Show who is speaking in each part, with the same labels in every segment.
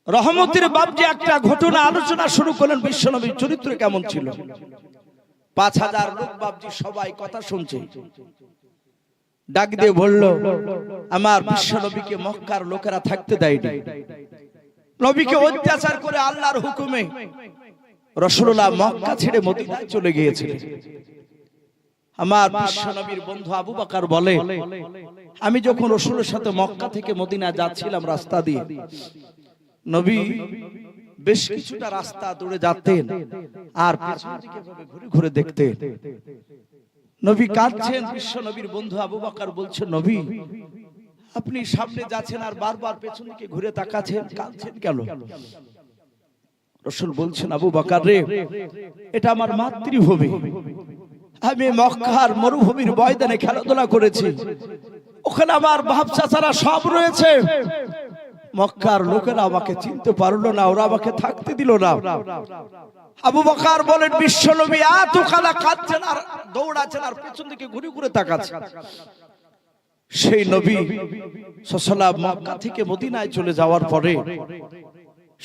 Speaker 1: রহমতের বাপ যে একটা ঘটনা আলোচনা শুরু করলেন, বিশ্বনবীর চরিত্র কেমন ছিল। 5000 লোক বাপজি সবাই কথা শুনছে। ডাক দিয়ে বলল, আমার বিশ্বনবীকে মক্কার লোকেরা থাকতে দেয়নি। নবীকে অত্যাচার করে আল্লাহর হুকুমে রাসূলুল্লাহ মক্কা ছেড়ে মদিনায় চলে গিয়েছিলেন। আমার বিশ্বনবীর বন্ধু আবু বকর বলে, আমি যখন রাসূলের সাথে মক্কা থেকে মদিনা যাচ্ছিলাম রাস্তা দিয়ে, নবী বেশ কিছুটা রাস্তা দৌড়ে যেতেন আর পেছন দিকে ঘুরে ঘুরে দেখতেন। নবী কাঁদছেন। বিশ্বনবীর বন্ধু আবু বকর বলছে, নবী আপনি সামনে যাচ্ছেন আর বারবার পেছন দিকে ঘুরে তাকাচ্ছেন, কাঁদছেন কেন? রাসূল বলছেন, আবু বকর রে, এটা আমার মাতৃভূমি। আমি মক্কার মরুভূমির ময়দানে খেলাধুলা করেছি, ওখানে আমার বাপ চাচারা সব রয়েছে। মক্কার লোকেরা আমাকে চিনতে পারলো না, ওরা আমাকে থাকতে দিল না। আবু বকর বলেন, বিশ্বনবী এত কালা কাঁদছেন আর দৌড়াচ্ছেন আর পেছন দিকে ঘুরে ঘুরে তাকাচ্ছেন। সেই নবী সাল্লাল্লাহু মক্কা থেকে মদিনায় চলে যাওয়ার পরে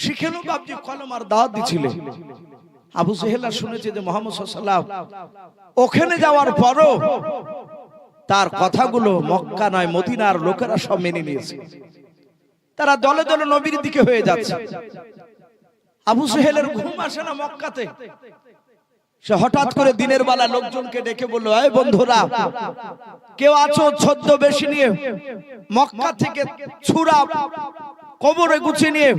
Speaker 1: সেখানেও বাপজি কলমার দাওয়াত দিছিলেন। আবু জেহেলা শুনেছে যে মুহাম্মদ সাল্লাল্লাহু ওখানে যাওয়ার পরও তার কথাগুলো মক্কা নয় মদিনার লোকেরা সব মেনে নিয়েছে। তারা দলে দলে নবীর দিকে হয়ে যাচ্ছে। আবু জেহেলের ঘুম আসে না মক্কাতে। সে হঠাৎ করে দিনের বেলা লোকজনকে ডেকে বলল, এই বন্ধুরা, কেউ আছো ছদ্মবেশ নিয়ে মক্কা থেকে ছুরা কবরে গুছিয়ে নিয়ে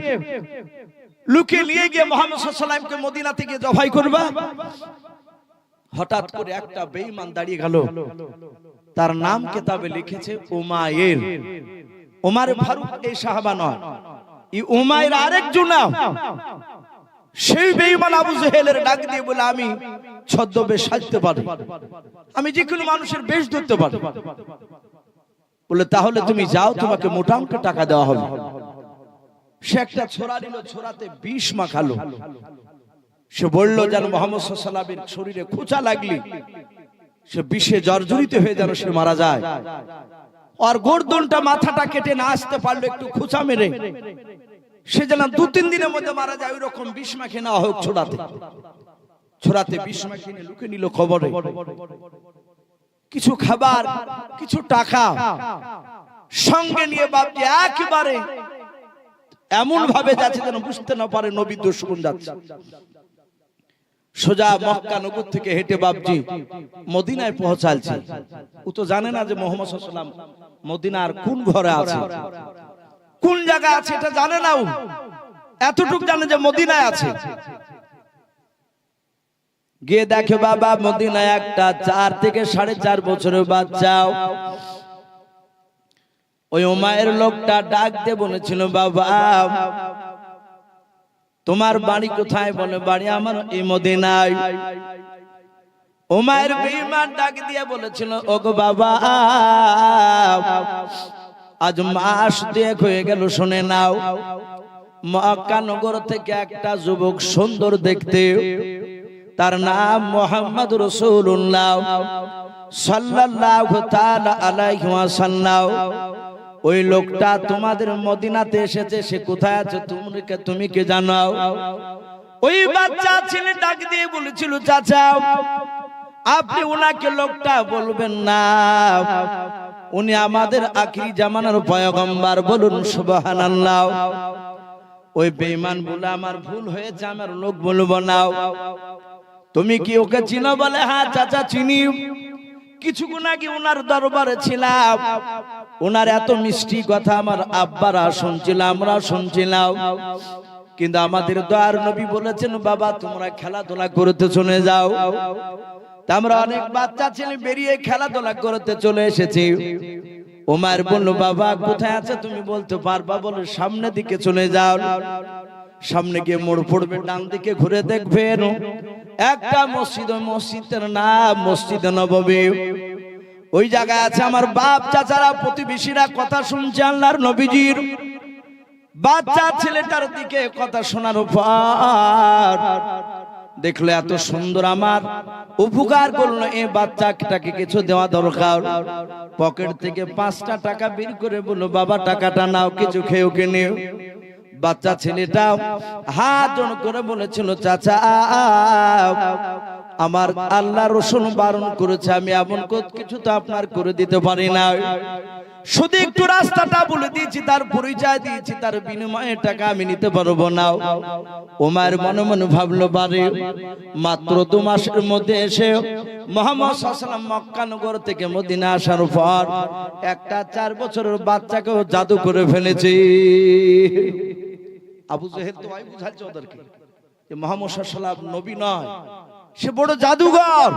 Speaker 1: লুকিয়ে নিয়ে গিয়ে মুহাম্মদ সাল্লাল্লাহু আলাইহি ওয়াসাল্লামকে মদিনা থেকে জবাই করবা? হঠাৎ করে একটা বেঈমান দাঁড়িয়ে গেল। তার নাম কিতাবে লিখেছে উমাইর। ওমর ফারুক এই সাহাবা নয়, এই উমাইর আরেকজন নাম। সেই বেঈমান আবু জেহেলের ডাক দিয়ে বলে, আমি ছদ্মবেশ সাজতে পারি, আমি যে কোনো মানুষের বেশ ধরতে পারি। বলে, তাহলে তুমি যাও, তোমাকে মোটা অঙ্কের টাকা দেওয়া হবে। সে একটা ছোরা নিল, ছোরাতে বিষ মাখালো। সে বলল, যেন মুহাম্মদ সাল্লাল্লাহু আলাইহি ওয়াসাল্লামের শরীরে খোঁচা লাগলি সে বিষে জর্জরিত হয়ে যেন সে মারা যায়। আর গর্দনটা মাথাটা কেটে না আসতে পারলো, একটু খোঁচা মেরে সে যেন 2-3 দিনের মধ্যে মারা যায়, ওই রকম বিষ মাখিয়ে নেওয়া হোক। ছোড়াতে বিষ মাখিয়ে নিয়ে লুকে নিল কবরে। কিছু খাবার, কিছু টাকা সঙ্গে নিয়ে বাপজি একেবারে এমন ভাবে যাচ্ছে যেন বুঝতে না পারে নবী দুশমন যাচ্ছে। সোজা মক্কা নগর থেকে হেঁটে বাপজি মদিনায় পৌঁছালছে। ও তো জানে না যে মুহাম্মদ সাল্লাল্লাহু আলাইহি ওয়াসাল্লাম মদিনার কোন ঘরে আছে, কোন জায়গা আছে, এটা জানে না। ও এতটুকু জানে যে মদিনায় আছে। গিয়ে দেখে বাবা মদিনায় একটা 4 থেকে 4.5 বছরের বাচ্চা। ওই উমাইর লোকটা ডাক দিয়ে বলেছিল, বাবা তোমার বাড়ি কোথায়? বলে, বাড়ি আমার এই মদিনায়। উমাইর বেঈমান ডাক দিয়ে বলেছিল, ওগো বাবা, আজ মাস 2 হয়ে গেল, শুনে নাও, মক্কা নগর থেকে একটা যুবক সুন্দর দেখতে, তার নাম মুহাম্মদ রাসূলুল্লাহ সাল্লাল্লাহু তাআলা আলাইহি ওয়াসাল্লাম। ওই লোকটা তোমাদের মদিনাতে এসেছে, সে কোথায় আছে তুমি কে জানো? ওই বাচ্চা ছেলে ডাক দিয়ে বলেছিল, চাচা আপনি ওনাকে লোকটা বলবেন না, উনি আমাদের আখিরি জামানার পয়গম্বর, বলুন সুবহানাল্লাহ। ওই বেঈমান বলে, আমার ভুল হয়েছে, আমার লোক বলবো না। তুমি কি ওকে চিনো? বলে, হ্যাঁ চাচা চিনি, কিছুক্ষণ আগে ওনার দরবারে ছিলাম, ওনার এত মিষ্টি কথা আমার আব্বারা শুনছিলাম, আমরা শুনছিলাম, কিন্তু আমাদের দয়ার নবী বলেছেন, বাবা তোমরা খেলাধুলা করতে চলে যাও। তা আমরা অনেক বাচ্চা ছেলে বেরিয়ে খেলাধুলা করতে চলে এসেছি। ওমর বলল, বাবা কোথায় আছে তুমি বলতে পারবা? বলে, সামনের দিকে চলে যাও, সামনে গিয়ে মোড় পড়বে, ডান দিকে ঘুরে দেখবেন একটা মসজিদ, ওই মসজিদের নাম মসজিদ নববী। ওই জায়গায় আছে আমার বাপ চাচারা, প্রতিবেশীরা কথা শুনছে আল্লাহর নবীজির। বাচ্চা ছেলেটার দিকে কথা শোনার পর দেখলে এত সুন্দর, আমার উপকার করলো, এই বাচ্চাটাকে কিছু দেওয়া দরকার। পকেট থেকে 5টা টাকা বের করে বলল, বাবা টাকাটা নাও, কিছু খেয়ে ওকে নিও। বাচ্চা ছেলেটা হাত জোড় করে বলেছিল, চাচা আমার আল্লাহ রসুল বারণ করেছে, আমি এমন কিছু তো আপনার করে দিতে পারি না, শুধু একটু রাস্তাটা বলে দিয়েছি, তার পরিচয় দিয়েছি, তার বিনিময়ে টাকা আমি নিতে পারবো না। ওমর মনে মনে ভাবলো, বারে মাত্র 2 মাসের মধ্যে এসে মুহাম্মদ সাল্লাল্লাহু আলাইহি ওয়াসাল্লাম মক্কা নগর থেকে মদিনা আসার পর একটা 4 বছরের বাচ্চাকেও জাদু করে ফেলেছে। আবু জেহেল তো ভাই বুঝাচ্ছে ওদেরকে যে মুহাম্মদ সাল্লাল্লাহু আলাইহি ওয়াসাল্লাম নবী নয়, সে বড় জাদুঘর।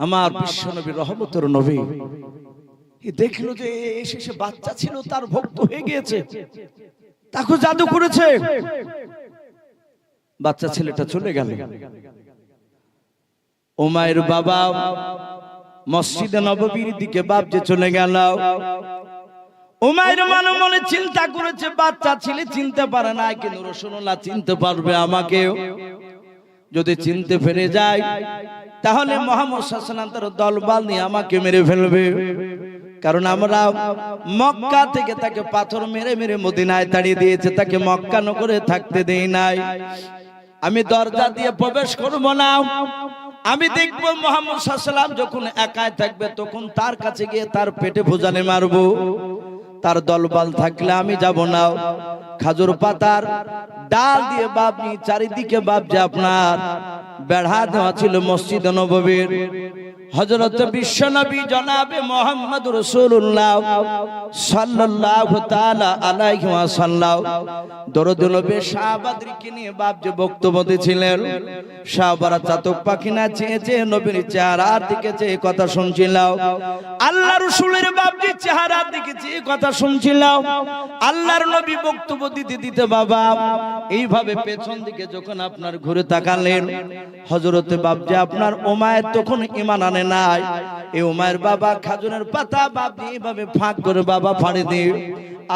Speaker 1: আমার বিশ্ব নবী রহমতের নবী দেখলো যে সে বাচ্চা ছিল, তার ভক্ত হয়ে গিয়েছে, তাকে জাদু করেছে। বাচ্চা ছেলেটা চলে গেল। উমাইর বাবা মসজিদে নববীর দিকে বাপ যে চলে গেল। উমাইর মনে মনে চিন্তা করেছে, বাচ্চা ছেলে চিনতে পারে না, কিন্তু রাসূলুল্লাহ চিনতে পারবে আমাকে। যদি চিনতে পেরে যায় তাহলে মুহাম্মদ সাল্লাল্লাহু আলাইহি ওয়াসাল্লাম তার দলবল নিয়ে আমাকে মেরে ফেলবে, কারণ আমরা মক্কা থেকে তাকে পাথর মেরে মেরে মদিনায় তাড়িয়ে দিয়েছে, তাকে মক্কা নগরে থাকতে দেই নাই। আমি দরজা দিয়ে প্রবেশ করব না, আমি দেখব মুহাম্মদ সাল্লাল্লাহু আলাইহি ওয়াসাল্লাম যখন একাই থাকবে তখন তার কাছে গিয়ে তার পেটে ভুজালে মারব, তার দলবল থাকলে আমি যাব না। খাজুর পাতার ডাল দিয়ে বাপনি চারিদিকে বাপ যে আপনার বেড়া দেওয়া ছিল মসজিদে নববীর। হযরত বিশ্বনবী জনাবে মুহাম্মদ রাসূলুল্লাহ সাল্লাল্লাহু তাআলা আলাইহি ওয়াসাল্লাম দরুদ নবী সাহাবাদেরকে নিয়ে বাপ যে বক্তব্য দিয়েছিলেন, সাহাবারা চাতক পাখি না চেয়ে চেয়ে নবীর চেহারার দিকে চেয়ে কথা শুনছিল। আল্লাহ রাসূলের বাপ যে চেহারার দিকে চেয়ে কথা শুনছিল। আল্লাহর নবী বক্তব্য দিতে দিতে বাবা এইভাবে পেছন দিকে যখন আপনার ঘুরে তাকালেন, হযরতে বাপ যে আপনার উমাইর তখন ঈমান আনে নাই। এই উমাইর বাবা খাজুরের পাতা বাপ এইভাবে ফাঁক করে বাবা ফাড়ি দিয়ে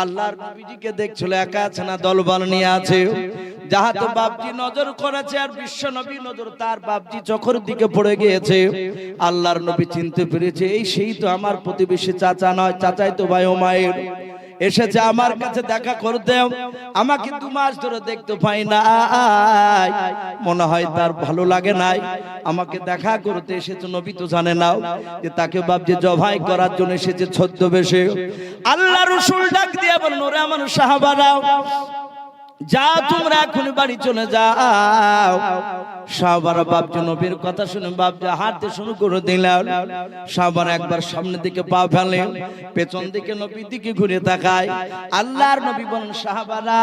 Speaker 1: আল্লাহর নবীজিকে দেখছিল, একা আছে না দলবল নিয়ে আছে। যাহাতে বাপজি নজর করেছে আর বিশ্ব নবী নজর তার বাপজি চোখের দিকে পড়ে গিয়েছে। আল্লাহর নবী চিনতে পেরেছে, এই সেই তো আমার প্রতিবেশী চাচা নয়, চাচাই তো ভাই উমাইর এসেছে আমার কাছে দেখা করতে, আমাকে 2 মাস ধরে দেখতে পাই না, মনে হয় তার ভালো লাগে নাই, আমাকে দেখা করতে এসেছে। নবী তো জানে না যে তাকে বাপ যে জবাই করার জন্য এসেছে ছদ্মবেশে। আল্লাহ রাসূল ডাক দিয়ে বলেন, ওরে আমার সাহাবারা, যা তোমরা এখন বাড়ি চলে যাও। সাহাবারা বাপজি নবীর কথা শুনে বাপজি হাঁটতে শুরু করে দিলেন। সাহাবারা একবার সামনের দিকে পা ফেলে, পেছন দিকে নবীর দিকে ঘুরে তাকায়। আল্লাহর নবী বলেন, সাহাবারা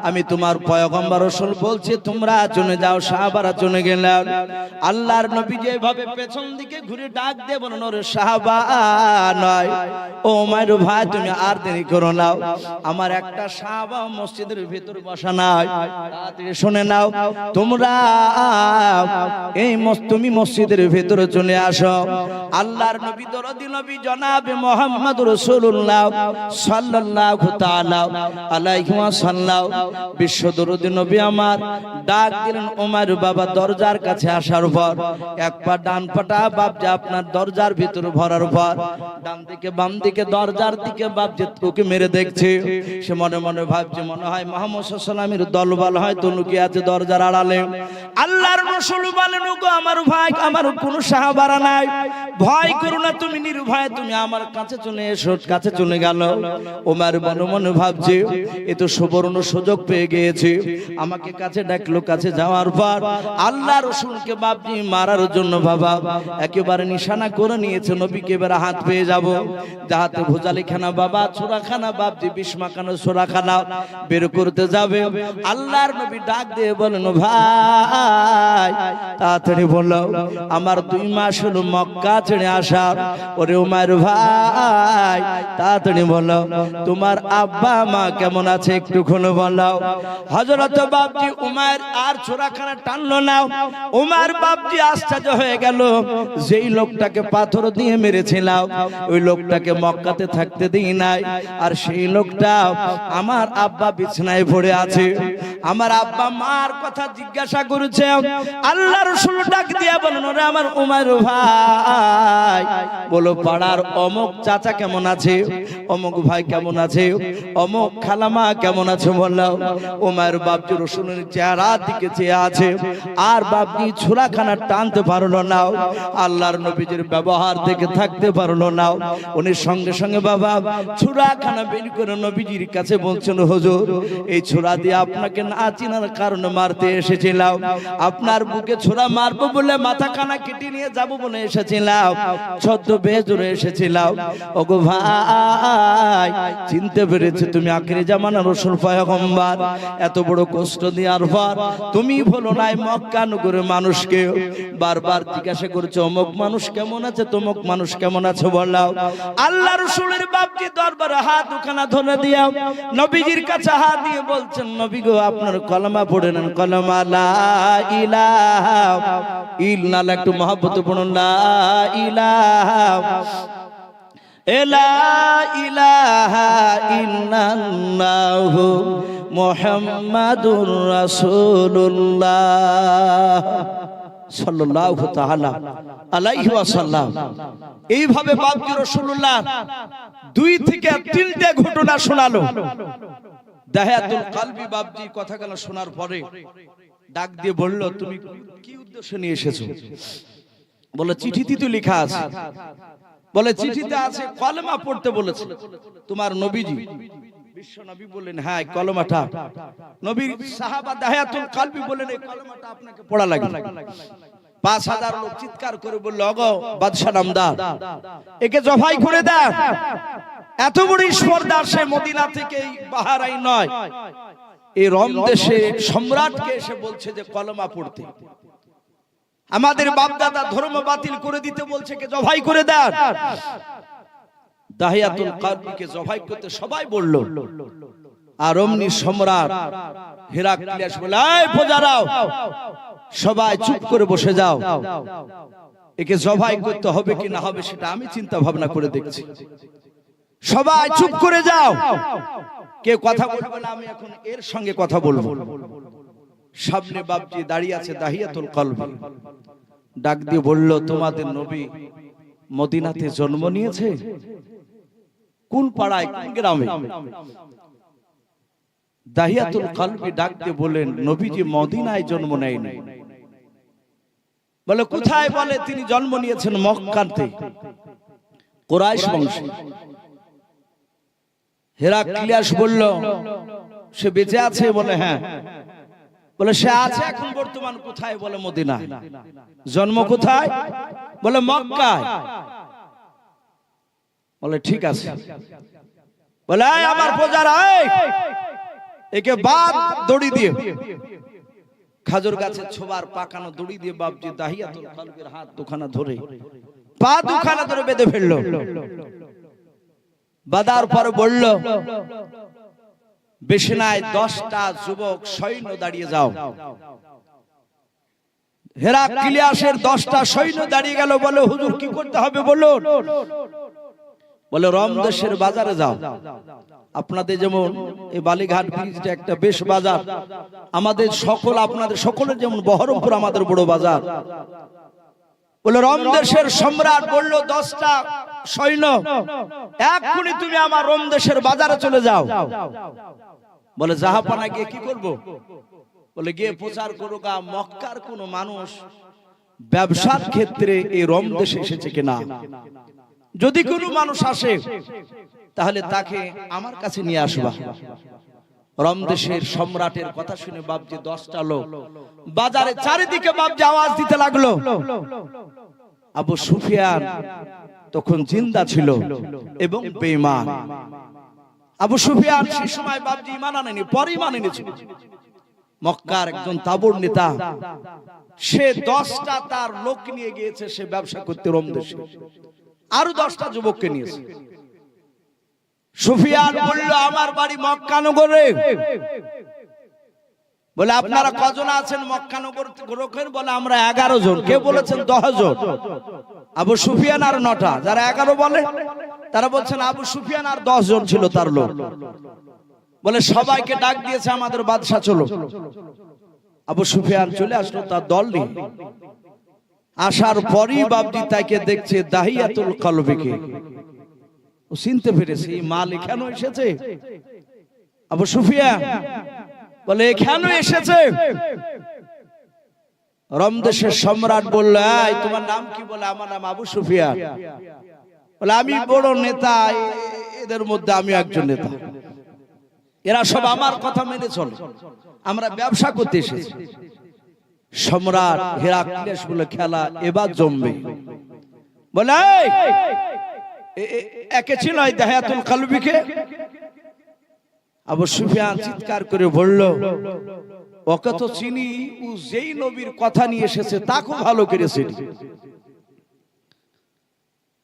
Speaker 1: আমি তোমার পয়গম্বর রাসূল বলছি তোমরা চলে যাও। সাহাবারা চলে গেলেন। আল্লাহর নবী যেভাবে পেছন দিকে ঘুরে ডাক দিয়ে বলেন, ওরে সাহাবা নয়, ও উমাইর ভাই তুমি আর দেরি করো না, আমার একটা সাহাবা মসজিদের ভিতর বসা নাই, তাড়াতাড়ি শুনে নাও, তোমরা এই তুমি মসজিদের ভিতরে চলে আসো। আল্লাহর নবী দরদি নবী জনাবে মুহাম্মদ রাসূলুল্লাহ সাল্লাল্লাহু তাআলা আলাইহি ওয়াসাল্লাম বিশ্ব দরদি নবী আমার ডাক দিলেন। ওমর বাবা দরজার কাছে আসার পর এক পা ডান পাটা বাপ যে আপনার দরজার ভিতরে ভরার পর ডান দিকে বাম দিকে দরজার দিকে বাপ যে তোকে মেরে দেখছে। সে মনে মনে ভাবছে, মনে হয় মুহাম্মদ সাল্লাল্লাহু আলাইহি ওয়াসাল্লামের দলবল হয়তো লুকিয়ে আছে দরজার আড়ালে। আল্লাহর রাসূল বলেন, ওগো আমার ভাই, আমার কোনো সাহাবারা নাই, ভয় করো না, তুমি নির্ভয়ে তুমি আমার কাছে চলে এসো। কাছে চলে গেল। ওমর মনে মনে ভাবছে, এ তো সুবর্ণ সুযোগ পেয়ে গিয়েছে, আমাকে কাছে ডাকলো। কাছে যাওয়ার পর আল্লাহ রাসূলকে বাপজি মারার জন্য বাবা একেবারে নিশানা করে নিয়েছে। নবীকে এবারে হাত পেয়ে যাব, যাহাতে ভুজালিখানা বাবা ছোরাখানা বাপজি বিস্মাকানো ছোরাখানা বের করতে যাবে। আল্লাহর নবী ডাক দিয়ে বলেন, ভাই তাড়াতাড়ি বলো, আমার 2 মাস হলো মক্কা ছেড়ে আসার। ওরে উমাইর ভাই তাড়াতাড়ি বলো, তোমার আব্বা মা কেমন আছে একটু খুলে বলো। হযরত বাপজি উমাইর আর ছোরাখানা টানলো না। উমার বাপজি আশ্চর্য হয়ে গেল, যেই লোকটাকে পাথর দিয়ে মেরেছিলাম ওই লোকটাকে মক্কাতে থাকতে দিই নাই, আর সেই লোকটা আমার আব্বা বিছানায় পড়ে আছে, আমার আব্বা মার কথা জিজ্ঞাসা করেছে। আল্লাহ রাসূল ডাক দিয়া বলেন, ওরে আমার উমাইর ভাই, বলো পাড়ার অমুক চাচা কেমন আছে, অমুক ভাই কেমন আছে, অমুক খালামা কেমন আছে। বললাম উমাইর বাপজি রাসূলের চেহারা দিকে চেয়ে আছে, আর বাপজি ছোলাখানা টানতে পারলো না, আল্লাহর নবীজির ব্যবহার দেখে থাকতে পারলো না। উনি সঙ্গে সঙ্গে বাবা ছোলাখানা বের করে নবীজির কাছে বলছেন, হুজুর এই ছোলা দিয়ে আপনাকে না চিনার কারণে মারতে এসেছিলাম, আপনার বুকে ছোলা মারবো বলে মাথা কানা কেটে নিয়ে যাব বলে এসেছিলাম, ছদ্মবেশ ধরে এসেছিলাম। ওগো ভাই, চিনতে পেরেছে তুমি আখিরি জামানার রাসূল পয়গম্বর। এত বড় কষ্ট দেওয়ার পর তুমি বলো নাই মক্কা নগরের মানুষকে বারবার জিজ্ঞাসা করছো অমুক মানুষ কেমন আছে, তমুক মানুষ কেমন আছে। বললাম আল্লাহ রাসূলের বাপজি দরবারে হাত দুখানা ধরে দিয়া নবীজির কাছে হাত দিয়ে বলছেন, নবী গো আপনার কলমা পড়ে নেন, কলমা লা ইলাহা ইল্লাল্লাহ, একটু মহব্বতে পড়ুন, লা ইলাহা লা ইলাহা ইল্লাল্লাহু মুহাম্মাদুর রাসূলুল্লাহ সাল্লাল্লাহু তাআলা আলাইহি ওয়াসাল্লাম। এইভাবে বাপজি রাসূলুল্লাহ 2 থেকে 3টে ঘটনা শোনালো। দাহিয়াতুল কলবি বাপজি কথাগুলো শোনার পরে ডাক দিয়ে বলল, তুমি কি উদ্দেশ্য নিয়ে এসেছো? বলে চিঠিতে তো লেখা আছে। বলে চিঠিতে আছে কলমা পড়তে বলেছে তোমার নবীজি। বিশ্ব নবী বললেন, হ্যাঁ কলমাটা। নবীর সাহাবা দাহিয়াতুল কলবি বললেন, এই কলমাটা আপনাকে পড়া লাগবে। 5000 লোক চিৎকার করে বলল, ওগো বাদশা নামদার, একে জবাই করে দেন। এত বড় স্পর্ধা, সে মদিনা থেকে বাহারাই নয়, এই রোম দেশে সম্রাটকে এসে বলছে যে কলমা পড়তে। আমাদের বাপদাদা ধর্ম বাতিল করে দিতে বলছে, কে জবাই করে দেন। দাহিয়াতুল কলবিকে জবাই করতে সবাই বলল। আর অমনি সম্রাট হেরাক্লিয়াস বলে, এই প্রজারাও সবাই চুপ করে বসে যাও, একে জবাই করতে হবে কি না হবে সেটা আমি চিন্তা ভাবনা করে দেখছি। সবাই চুপ করে যাও, কেউ কথা বলবে না, আমি এখন এর সঙ্গে কথা বলবো। সামনে বাপজি দাঁড়িয়ে আছে দাহিয়াতুল কলবি, ডাক দিয়ে বলল, তোমাদের নবী মদিনাতে জন্ম নিয়েছে? কোন পাড়ায়, কোন গ্রামে? দাহিয়াতুল কলবি ডাক দিয়ে বলেন, নবীজি মদিনায় জন্ম নেয়নি। বলে কোথায়? বলে তিনি জন্ম নিয়েছেন মক্কাতে, কুরাইশ বংশে। হেরাক্লিয়াস বলল, সে বেঁচে আছে? বলে হ্যাঁ। বলে সে আছে এখন বর্তমান কোথায়? বলে মদিনা। জন্ম কোথায়? বলে মক্কায়। বলে ঠিক আছে। বলে আমার প্রজারা, একে বাদ দড়ি দিয়ে, খাজুর গাছের ছোবার পাকানো দড়ি দিয়ে বাপজি দাহিয়াতুল কলবির হাত দুখানা ধরে, পা দুখানা ধরে বেঁধে ফেললো। বাদার পর বলল, বেশনায় 10টা যুবক সৈন্য দাঁড়িয়ে যাও। হেরাক্লিয়াসের 10টা সৈন্য দাঁড়িয়ে গেল। বলে হুজুর কি করতে হবে বলুন। বলে রোম দেশের বাজারে যাও। আপনাদের যেমন এই বালিঘাট ব্রিজটা একটা বেশ বাজার, আমাদের আপনাদের সকলের যেমন বহরমপুর আমাদের বড় বাজার। বলে রোম দেশের সম্রাট বলল, 10টা সৈন্য এক্ষুনি তুমি আমার রোম দেশের বাজারে চলে যাও। বলে জাহাপানা গিয়ে কি করব? বলে গিয়ে প্রচার করো, মক্কার কোন মানুষ ব্যবসার ক্ষেত্রে এই রোম দেশে এসেছে কিনা, যদি কোনো মানুষ আসে তাহলে তাকে আমার কাছে নিয়ে আসবা। রোম দেশের সম্রাটের কথা শুনে বাপজি 10টা লোক বাজারে চারিদিকে বাপজি আওয়াজ দিতে লাগলো। আবু সুফিয়ান তখন জিন্দা ছিল এবং বেঈমান। আবু সুফিয়ান সেই সময় বাপজি ঈমান আনেনি, পরে ঈমান এনেছে। মক্কার একজন তাবুর নেতা, সে 10টা তার লোক নিয়ে গিয়েছে সে ব্যবসা করতে রোম দেশে, আরো 10টা যুবককে নিয়েছে। সুফিয়ান বলল, আমার বাড়ি মক্কা নগরে। বলে আপনারা কজন আছেন মক্কা নগর? বলে আমরা 11 জন। কে বলেছেন 10 জন? আবু সুফিয়ান আর 9টা। যারা 11 বলে তারা বলছেন আবু সুফিয়ান আর 10 জন ছিল তার লোক। বলে সবাইকে ডাক দিয়েছে আমাদের বাদশা চলো। আবু সুফিয়ান চলে আসলো তার দল নিয়ে। আসার পরই বাবজি তাকে দেখছে দাহিয়াতুল কলবিকে। ও চিনতে পেরেছে এই মাল এখানে এসেছে। আবু সুফিয়ান বলে এখানে এসেছে। রমদেশের সম্রাট বলল, এই তোমার নাম কি? বলে আমার নাম আবু সুফিয়ান। বলে আমি বড় নেতা, এদের মধ্যে আমি একজন নেতা, এরা সব আমার কথা মেনে চলে, আমরা ব্যবসা করতে এসেছি। সম্রাট হেরাক্লিয়াস বলে খেলা এবার জমবে। বলে একে ছিল দাহিয়াতুল কলবিকে? আবু সুফিয়ান চিৎকার করে বলল, ওকে তো চিনি, ও যেই নবীর কথা নিয়ে এসেছে তা খুব ভালো করেছে।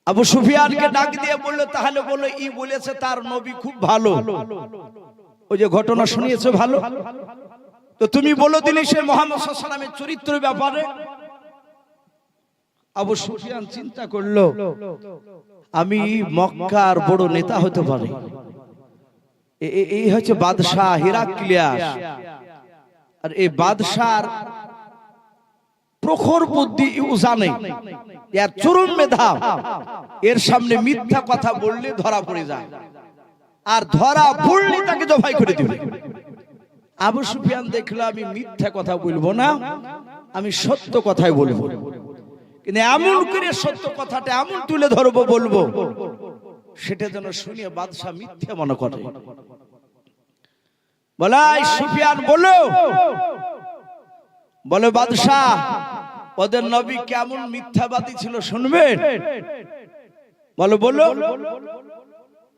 Speaker 1: আবু সুফিয়ানকে ডাক দিয়ে বললো, তাহলে বলো ই বলেছে তার নবী খুব ভালো, ওই যে ঘটনা শুনিয়েছে ভালো, তো তুমি বলো দিলে সে মুহাম্মদ সাল্লাল্লাহু আলাইহি ওয়াসাল্লামের চরিত্রের ব্যাপারে। আবু সুফিয়ান চিন্তা করলো, আমি মক্কার বড় নেতা হতে পারি, এই হচ্ছে বাদশাহ হেরাক্লিয়াস, আর এই বাদশার প্রখর বুদ্ধি জানে, এর চরম মেধা, এর সামনে মিথ্যা কথা বললে ধরা পড়ে যায়, আর ধরা পড়লে তাকে জবাই করে দিবে। আবু সুফিয়ান দেখলো আমি মিথ্যা কথা বলবো না, আমি সত্য কথাই বলবো, কিন্তু এমন করে সত্য কথাটা এমন তুলে ধরবো বলবো সেটা যেন শুনিয়ে বাদশাহ মিথ্যা মনে করে। বলাই সুফিয়ান বলে বাদশাহ ওদের নবী কেমন মিথ্যাবাদী ছিল শুনবেন? বলো।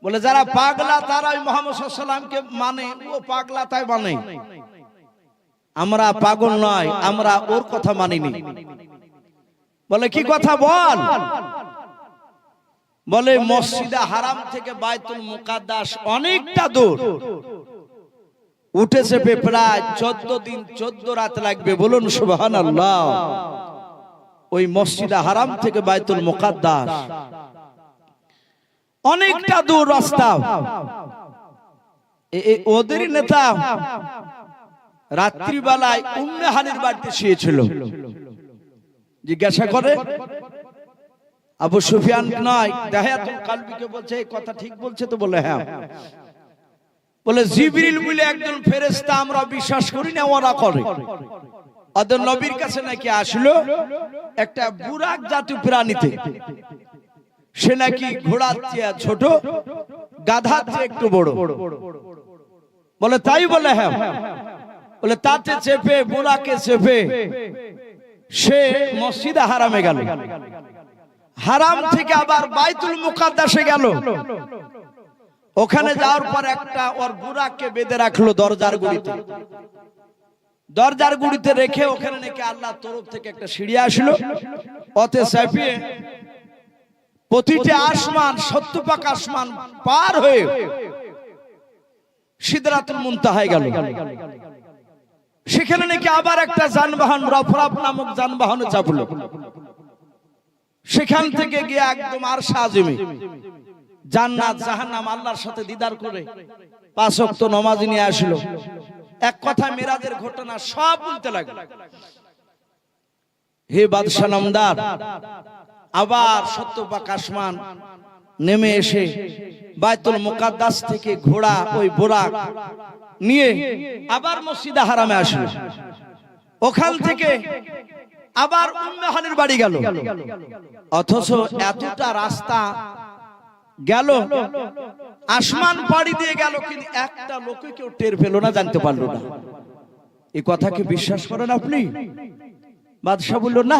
Speaker 1: বলে যারা পাগলা তারাই মুহাম্মদ সাল্লাল্লাহু আলাইহি ওয়াসাল্লামকে মানে, ও পাগলা তাই মানে, আমরা পাগল নয়, আমরা ওর কথা মানিনি। বলে কি কথা বল? বলে মসজিদে হারাম থেকে বাইতুল মুকাদ্দাস অনেকটা দূর, উঠে চেপে প্রায় 14 দিন 14 রাত লাগবে, বলুন সুবহানাল্লাহ। ওই মসজিদে হারাম থেকে বাইতুল মুকাদ্দাস অনেকটা দূর রাস্তা। ওদেরই নেতা রাত্রিবেলায় উম্মে হানির বাড়িতে শুয়েছিল। জিজ্ঞাসা করে আবু সুফিয়ান নয়, দাহিয়াতুল কলবিকে বলছে এই কথা ঠিক বলছে তো? বলে হ্যাঁ। বলে জিবরিল বলে একজন ফেরেশতা আমরা বিশ্বাস করি না, ওরা করে। ওদের নবীর কাছে নাকি আসলো একটা বুরাক জাতীয় প্রাণীতে, সে নাকি ঘোড়ার চেয়ে ছোট, গাধার চেয়ে একটু বড়। বলে তাই? বলে হ্যাঁ। বলে তাতে চেপে, বুরাকে চেপে সে মসজিদে হারামে গেল, হারাম থেকে আবার বাইতুল মুকাদ্দাসে গেল। ওখানে যাওয়ার পর একটা ওর বুরাককে বেঁধে রাখলো দরজার গুড়িতে। দরজার গুড়িতে রেখে ওখানে নাকি আল্লাহর তরফ থেকে একটা সিঁড়ি আসলো, ওতে চাপিয়ে প্রতিটি আসমান, 70 পাক আসমান পার হয়ে সিদরাতুল মুনতাহায় গেল। সেখানে নাকি আবার একটা যানবাহন, রফরাফ নামক যানবাহনে চাপলো। সেখান থেকে গিয়ে একদম আরশে আজিমে জান্নাত জাহান্নাম আল্লাহর সাথে দিদার করে 5 ওয়াক্ত নামাজ নিয়ে আসলো। এক কথা মিরাজের ঘটনা সব বলতে লাগলো। হে বাদশা নামদার, আবার 70 পাক আসমান নেমে এসে বাইতুল মুকাদ্দাস থেকে ঘোড়া ওই বুরাক নিয়ে আবার মসজিদে হারামে আসলো। ওখান থেকে আবার উম্মে হানির বাড়ি গেল। অথচ এতটা রাস্তা গেল, আসমান পাড়ি দিয়ে গেল, কিন্তু একটা লোকে কেউ টের পেল না, জানতে পারলো না। এই কথাকে বিশ্বাস করেন আপনি? বাদশা বলল না,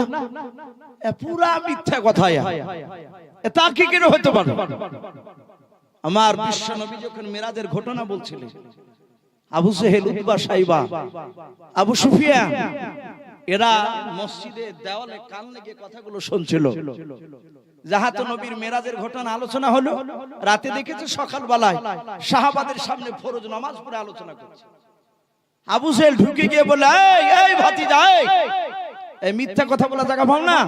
Speaker 1: পুরা মিথ্যা কথা, তা কি করে হতে পারে? আমার বিশ্ব নবী যখন মিরাজের ঘটনা বলছিলেন, আবু জেহেল, উতবা, সাইবা, আবু সুফিয়ান এরা মসজিদে দেওয়ালে কান লেগে কথাগুলো শুনছিল। যাহাতে নবীর মেরাজের ঘটনা আলোচনা হলো, রাতে দেখেছে সকালবেলায় সাহাবাদের সামনে ফরজ নামাজ পড়ে আলোচনা করছে। আবু জেহেল ঢুকে গিয়ে বলে, এই ভাতিজা, এই মিথ্যা কথা বলা জায়গা পাও না।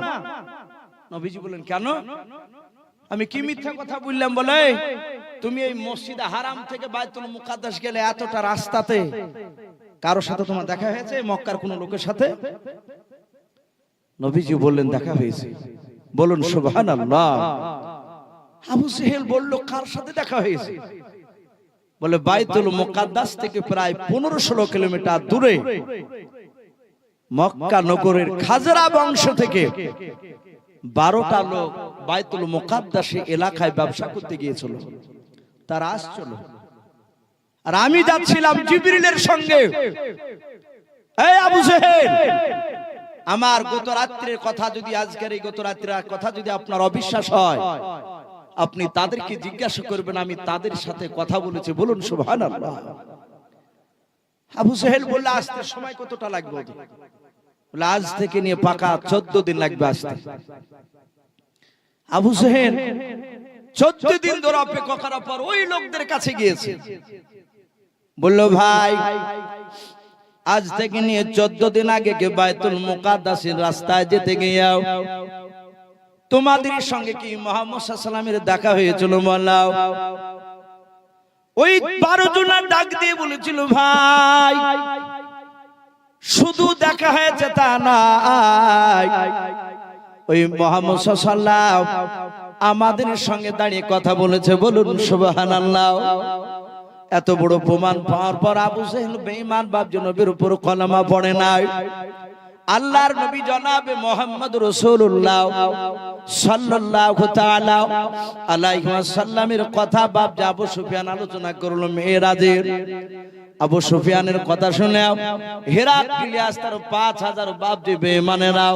Speaker 1: নবীজি বলেন কেন? আমি কি মিথ্যা কথা বললাম বলে? তুমি এই মসজিদে হারাম থেকে বাইতুল মুকাদ্দাস গেলে এতটা রাস্তাতে কারোর সাথে তোমার দেখা হয়েছে? মক্কার কোন লোকের সাথে? নবীজি বললেন দেখা হয়েছে। বলুন সুবহানাল্লাহ। আবু জেহেল বলল কার সাথে দেখা হয়েছে? বলে বাইতুল মুকাদ্দাস থেকে প্রায় 15-16 কিলোমিটার দূরে মক্কা নগরের খাজরা বংশ থেকে 12টা লোক বাইতুল মুকাদ্দাসে এলাকায় ব্যবসা করতে গিয়েছিল। তারা আসছিল আর আমি যাচ্ছিলাম জিবরিলের সঙ্গে। এই আবু জেহেল, আমার গত রাত্রের কথা যদি, আজকের এই গত রাত্রের কথা যদি আপনার অবিশ্বাস হয়, আপনি তাদেরকে জিজ্ঞাসা করবেন, আমি তাদের সাথে কথা বলেছি। বলুন সুবহানাল্লাহ। আবু জেহেল বলল আসতে সময় কতটা লাগবে? বলে আজ থেকে নিয়ে পাকা 14 দিন লাগবে আসতে। আবু জেহেল 14 দিন ধরে অপেক্ষা করার পর ওই লোকদের কাছে গিয়েছে। বলল ভাই, আজ থেকে নিয়ে 14 দিন আগে কে বাইতুল মুকাদ্দাসের রাস্তায় যেতে গিয়াও তোমাদের সঙ্গে কি মুহাম্মদ সাল্লাল্লাহু আলাইহি ওয়াসাল্লামের দেখা হয়েছিল? বলাও। ওই 12 জনের ডাক দিয়ে বলেছিল, ভাই শুধু দেখা হয়েছে তা না, ওই মুহাম্মদ সাল্লাল্লাহু আলাইহি ওয়াসাল্লাম আমাদের সঙ্গে দাঁড়িয়ে কথা বলেছে। বলুন সুবহানাল্লাহ। এত বড় প্রমাণ পাওয়ার পর আবু জেহেল বেঈমান বাপজি নবীর উপর কলমা পড়ে নাই। আল্লাহর নবী জনাবে মুহাম্মদ রাসূলুল্লাহ সাল্লাল্লাহু তাআলা আলাইহি ওয়াসাল্লামের কথা বাপজি আবু সুফিয়ান আলোচনা করলো মেরাজের। আবু সুফিয়ানের কথা শুনে হেরাক্লিয়াস তার 5000 বাপজি বেঈমানেরা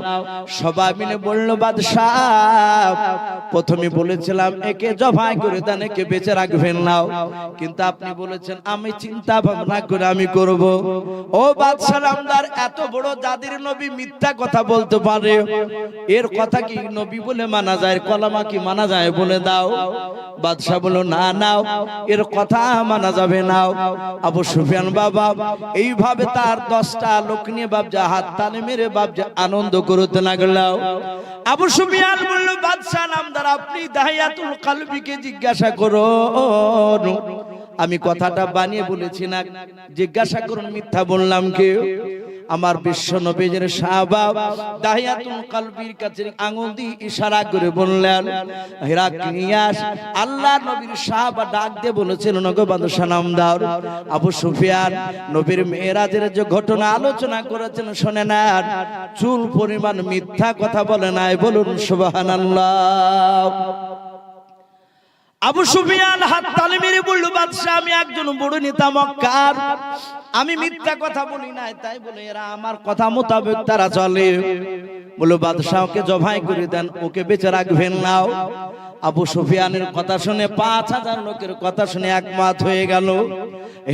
Speaker 1: সবাই মিলে বলল, বাদশাহ প্রথমে বলেছিলাম একে জবাই করে দেন, একে বেঁচে রাখবেন না, কিন্তু আপনি বলেছেন আমি চিন্তা ভাবনা করে আমি করব। ও বাদশাহ নামদার, এত বড় জাতির নবী মিথ্যা কথা বলতে পারে? এর কথা কি নবী বলে মানা যায়? কলমা কি মানা যায়? বলে দাও। বাদশাহ বলল না না, এর কথা মানা যাবে না। আবু সুফিয়ান বাবা এইভাবে তার 10টা লোক নিয়ে বাপজা হাত তালে মেরে বাপজা আনন্দ করতে লাগলো। আবু সুফিয়ান বলল, বাদশাহ নামদার আপনি দাহিয়াতুল কলবিকে জিজ্ঞাসা করো, আমি কথাটা বানিয়ে বলেছি না, জিজ্ঞাসা করুন মিথ্যা বললাম কি? আমার বিশ্ব নবীর সাহাবা দাহিয়াতুল কলবির কাছে আঙ্গুল দিয়ে ইশারা করে বললেন, হেরাক্লিয়াস আল্লাহর নবীর সাহাবা ডাক দিয়ে বলেছিল, নগো বাদশাহ নামদার আবু সুফিয়ান নবীর মেরাজের যে ঘটনা আলোচনা করেছেন শুনে নেন, চুল পরিমাণ মিথ্যা কথা বলে নাই। বলুন সুবহানাল্লাহ। আবু সুফিয়ান হাত তালে মেরে বলল, বাদশাহ আমি একজন বড় নেতা মক্কার, আমি মিথ্যা কথা বলি নাই, তাই বলে এরা আমার কথা মোতাবেক তারা চলে। বলো বাদশাহকে জবাই করে দেন, ওকে বেঁচে রাখবেন না। আবু সুফিয়ানের কথা শুনে 5000 লোকের কথা শুনে একমত হয়ে গেল।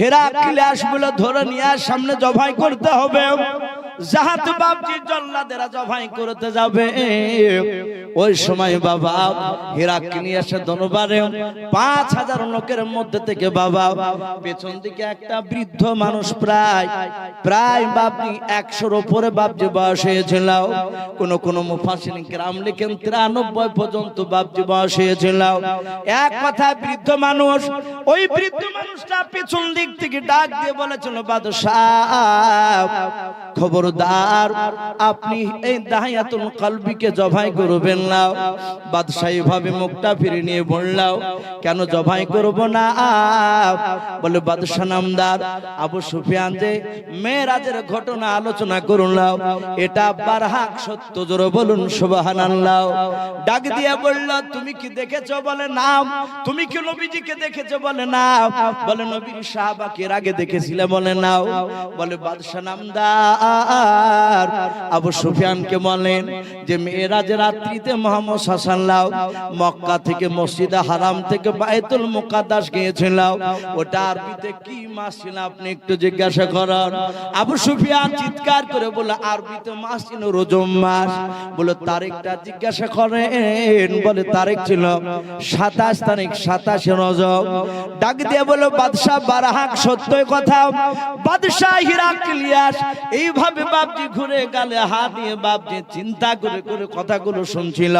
Speaker 1: হেরাক্লিয়াস বলে ধরে নিয়ে সামনে জবাই করতে হবে। জাহাত বাপজি জল্লাদেরা জবাই করতে যাবে। ওই সময় বাবা হেরাক্লিয়াসের দরবারে 5000 লোকের মধ্যে থেকে বাবা পেছন দিকে একটা বৃদ্ধ মানুষ প্রায় বাপজি 100-র উপরে বাপজি বয়স হয়েছিল। কোন মুফাসসিরিন কিরাম লিখেন 93 পর্যন্ত বাপজি বয়স হয়েছিল। এক কথা বৃদ্ধ মানুষ, ওই বৃদ্ধ মানুষটা পেছন দিক থেকে ডাক দিয়ে বলেছিল, বাদশাহ খবরদার আপনি এই দাহিয়াতুল কলবিকে জবাই করবেন না। বাদশাহ এইভাবে মুখটা ফিরে নিয়ে বলল, কেন জবাই করব না? বলে বাদশাহ নামদার আবু সুফিয়ান যে মেরাজের ঘটনা আলোচনা করল এটা বারহাক সত্য। জোরে বলুন সুবহানাল্লাহ। ডাক দিয়ে বলল, তুমি কি দেখেছো? বলে না। তুমি কি নবীজিকে দেখেছো? বলে না। বলে নবীর সাহাবাকে এর আগে দেখেছিলে? বলে না। বলে বাদশাহ নামদার আবু সুফিয়ানকে বলেন যে মেরাজের রাত্রিতে মুহাম্মদ সাল্লাল্লাহু মক্কা থেকে মসজিদে হারাম থেকে বাইতুল মুকাদ্দাস গিয়েছিল, ওটা আরবিতে কি মাস ছিল আপনি একটু জিজ্ঞাসা করেন। আবু সুফিয়ান চিৎকার করে বলে, আরবিতে মাস ছিল রজব মাস। বলে তারিখটা জিজ্ঞাসা করেন। বলে তারিখ ছিল 27 তারিখ, 27 রজব। ডাক দিয়ে বলে, বাদশাহ বারহাক সত্য কথা। বাদশাহ হেরাক্লিয়াস এইভাবে বাপজি ঘুরে গালে হাত দিয়ে বাপজি চিন্তা করে করে কথাগুলো শুনছিল,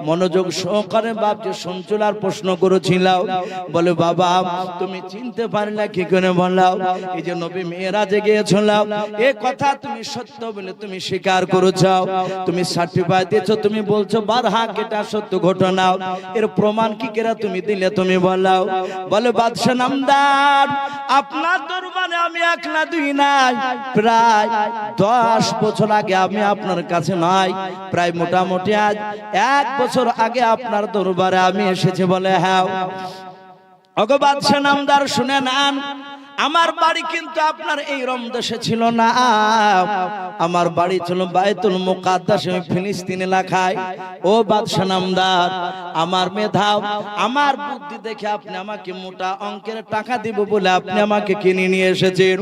Speaker 1: মনোযোগ সহকারে বাপজি শুনছিল আর প্রশ্ন করেছিল। বলে বাবা তুমি চিনতে পারলে কি করে বললাও? এই যে নবী মেরাজে গিয়েছিল এ কথা তুমি সত্য বলে তুমি স্বীকার করেছো, তুমি সার্টিফাইড দিয়েছো, তুমি বলছো বারহাক এটা সত্য ঘটনা, এর প্রমাণ কি করে তুমি দিলে তুমি বলাও? বলে বাদশা নামদার আপনার দরবারে আমি এক না দুই নাই, প্রায় 10 বছর আগে আমি আপনার কাছে নাই, প্রায় মোটামুটি আজ 1 বছর আগে আপনার দরবারে আমি এসেছি। বলে হ্যাঁ। ওগো বাদশা নামদার শুনে নেন, আমার বাড়ি কিন্তু আপনার এই রমদেশে ছিল না, আমার বাড়ি ছিল বাইতুল মুকাদ্দাসে ফিলিস্তিন এলাকায়। ও বাদশা নামদার আমার মেধা আমার বুদ্ধি দেখে আপনি আমাকে মোটা অঙ্কের টাকা দিব বলে আপনি আমাকে কিনে নিয়ে এসেছেন।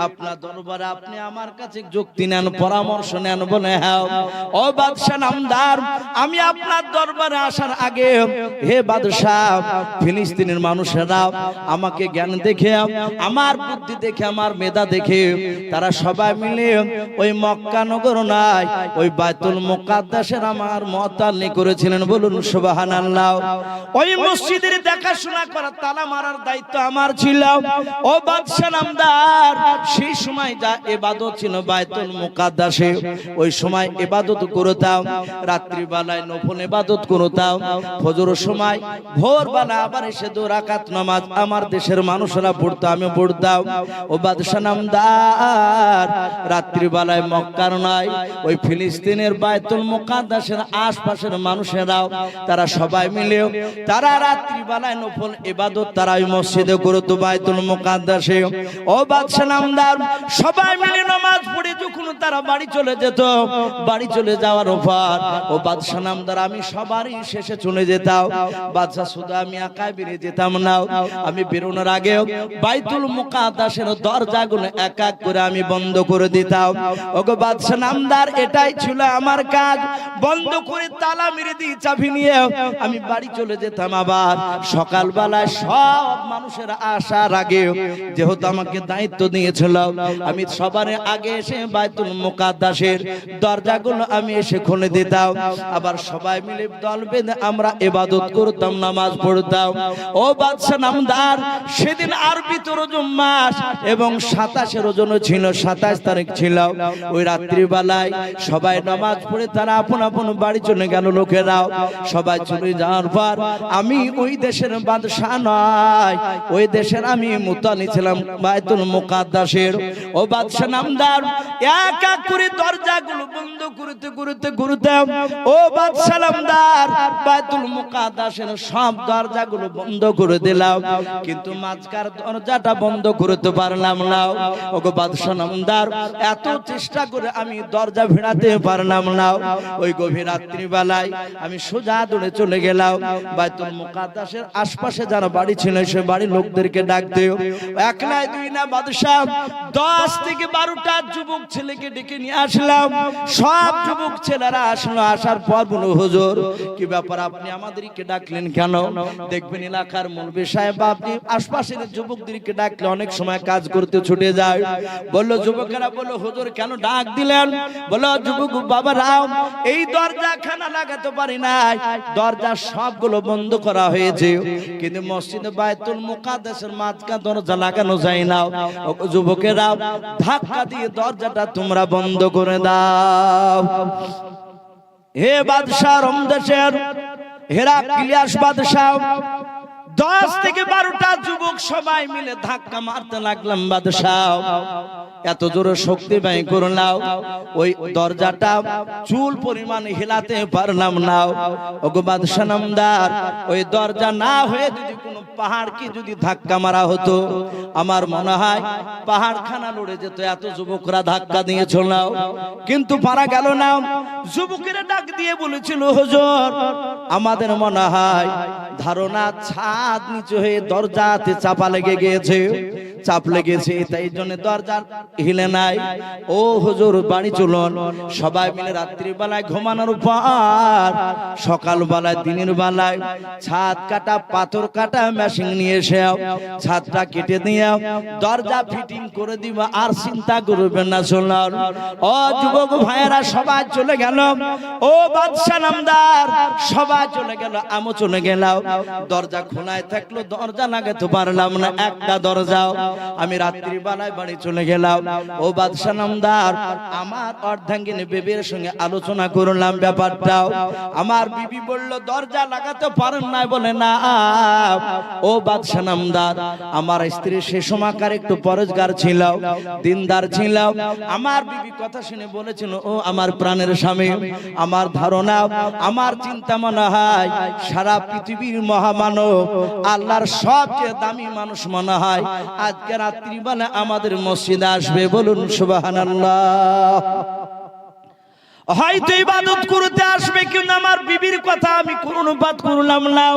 Speaker 1: আপনার দরবারে আপনি আমার কাছে যুক্তি নেন, পরামর্শ নেন। বলে হ্যাঁ। ও বাদশা নামদার আমি আপনার দরবারে আসার আগে হে বাদশাহ ফিলিস্তিনের মানুষেরা আমাকে জ্ঞান দেখে আমার বুদ্ধি দেখে আমার মেধা দেখে তারা সবাই মিলে ওই মক্কা নগর নাই ওই বাইতুল মুকাদ্দাসের আমার মুতাল্লি করেছিলেন। বলুন সুবহানাল্লাহ। ওই মসজিদের দেখাশোনা করা তালা মারার দায়িত্ব আমার ছিল। ও বাদশা নামদার সেই সময় যা ইবাদত ছিল বাইতুল মুকাদ্দাসে, ওই সময় ইবাদত করতাম, রাত্রি বেলায় নফল ইবাদত করতাম, ফজরের সময় ভোরবেলা আবার এসে 2 রাকাত নামাজ আমার দেশের মানুষরা পড়তো, আমি পড়তাম। ও বাদশা নামদার রাত্রি বেলায় মক্কার নয় ওই ফিলিস্তিনের বাইতুল মুকাদ্দাসের আশপাশের মানুষেরাও তারা সবাই মিলে তারা রাত্রি বেলায় নফল ইবাদত তারা ওই মসজিদে করতো বাইতুল মুকাদ্দাসে। ও বাদশা নামদার সবাই মিলে নামাজ পড়ে যখন তারা বাড়ি চলে যেত, বাড়ি চলে যাওয়ার পর ও বাদশা নামদার আমি সবারই শেষে চলে যেতাম। বাদশা শুধু আমি একাই বেরিয়ে যেতাম না, আমি বেরোনোর আগে বাইতুল মুকাদ্দাসের দরজাগুলো এক এক করে আমি বন্ধ করে দিতাম। ওগো বাদশা নামদার এটাই ছিল আমার কাজ, বন্ধ করে তালা মেরে দিয়ে চাবি নিয়ে আমি বাড়ি চলে যেতাম। আবার সকালবেলায় সব মানুষের আসার আগে যেহেতু আমাকে দায়িত্ব দিয়েছিল আমি সবার আগে এসে বাইতুল মুকাদ্দাসের দরজাগুলো আমি এসে খুলে দিতাম। আবার সবাই মিলে দল বেঁধে আমরা ইবাদত করতাম, নামাজ পড়তাম। ও বাদশা নামদার সেদিন আরবি রজব মাস এবং 27 রজব ছিল, 27 তারিখ ছিল। ওই রাত্রি বেলায় সবাই নামাজ পড়ে তারা আপন আপন বাড়ি চলে গেল। লোকেরাও সবাই চলে যাওয়ার পর আমি ওই দেশের বাদশা নয়, ওই দেশের আমি মুতাল্লি ছিলাম বাইতুল মুকাদ্দাসের। ও বাদশা নামদার এক এক করে দরজাগুলো বন্ধ করতে করতে করতে ও বাদশা নামদার বাইতুল মুকাদ্দাসের সব দরজাগুলো বন্ধ করে দিলাম, কিন্তু মাঝখার দরজাটা বন্ধ করতে পারলাম না। ওগো বাদশা নামদার এত চেষ্টা করে আমি দরজা ভিড়াতে পারলাম না। ওই গভীর রাত্রি বেলায় আমি সোজা দৌড়ে চলে গেলাম বাইতুল মুকাদ্দাসের আশপাশে যারা বাড়ি ছিল সে বাড়ির লোকদেরকে ডাক দিও। এক নাই দুই না বাদশা 10 থেকে 12টা যুবক ছেলেকে ডেকে নিয়ে আসলাম। সব যুবক ছেলেরা আসলো, আসার পর বলল হুজুর কি ব্যাপার আপনি আমাদেরকে ডাকলেন কেন? দেখবেন এলাকার মুলবি সাহেব আপনি আশপাশের যুবকদেরকে ডাকলে অনেক সময় কাজ করতে ছুটে যায়। বলল যুবকেরা বলল হুজুর কেন ডাক দিলেন? বলল যুবক বাবারাও এই দরজা খানা লাগাতে পারি নাই, দরজা সবগুলো বন্ধ করা হয়েছে, কিন্তু মসজিদে বাইতুল মুকাদ্দাসের মাঝখানে দরজা লাগানো যায় না। যুবকেরা ধাক্কা দিয়ে দরজাটা তোমরা বন্ধ করে দাও। হে বাদশা রমদেশের হেরাক্লিয়াস বাদশা 10 থেকে 12টা যুবক সবাই মিলে ধাক্কা মারতে লাগলাম। বাদশাহ এত জোরে শক্তি ব্যয় করলাম ওই দরজাটা চুল পরিমাণ হিলাতে পারলাম না। ওগো বাদশা নামদার ওই দরজা না হয়ে যদি কোনো পাহাড় কি যদি ধাক্কা মারা হতো আমার মনে হয় পাহাড় খানা লড়ে যেত। এত যুবকরা ধাক্কা দিয়েছিল কিন্তু পারা গেল না। যুবকেরা ডাক দিয়ে বলেছিল হুজুর আমাদের মনে হয় ধারণা ছাদ নিচু হয়ে দরজাতে চাপা লেগে গিয়েছে, চাপ লেগেছে, তাই জন্য দরজা হিলে নাই। ও হুজুর বাড়ি চলুন, সবাই মিলে রাত্রিবেলায় ঘুমানোর পর সকালবেলায় দিনের বেলায় ছাদ কাটা পাথর কাটা মেশিন নিয়ে এসে ছাদটা কেটে দিয়ে দরজা ফিটিং করে দিব, আর চিন্তা করবেন না। শুনলাম ও যুবক ভাইয়েরা, সবাই চলে গেল, ও বাদশা নামদার সবাই চলে গেল, আমও চলে গেলাম। দরজা খোলায় থাকলো, দরজা লাগাতে পারলাম না, একটা দরজাও। আমি রাত্রি বেলায় বাড়ি চলে গেলাম। ও বাদশা নামদার, আমার অর্ধাঙ্গিনী বিবির সঙ্গে আলোচনা করলাম ব্যাপারটাও। আমার বিবি বলল দরজা লাগাতে পারেন না, বলে না। ও বাদশা নামদার, আমার স্ত্রী সে সময়কার একটু পরেজগার ছিল, দিনদার ছিল। আমার বিবি কথা শুনে বলেছিল, ও আমার প্রাণের স্বামী, আমার ধারণা, আমার চিন্তা মনে হয় সারা পৃথিবীর মহামানব, আল্লাহর সবচেয়ে দামি মানুষ মনে হয় আজকে রাত্রিবেলা আমাদের মসজিদে আসবে। বলুন সুবহানাল্লাহ। হয়তো ইবাদত করতে আসবে, কিন্তু আমার বিবির কথা আমি কর্ণপাত করলাম না,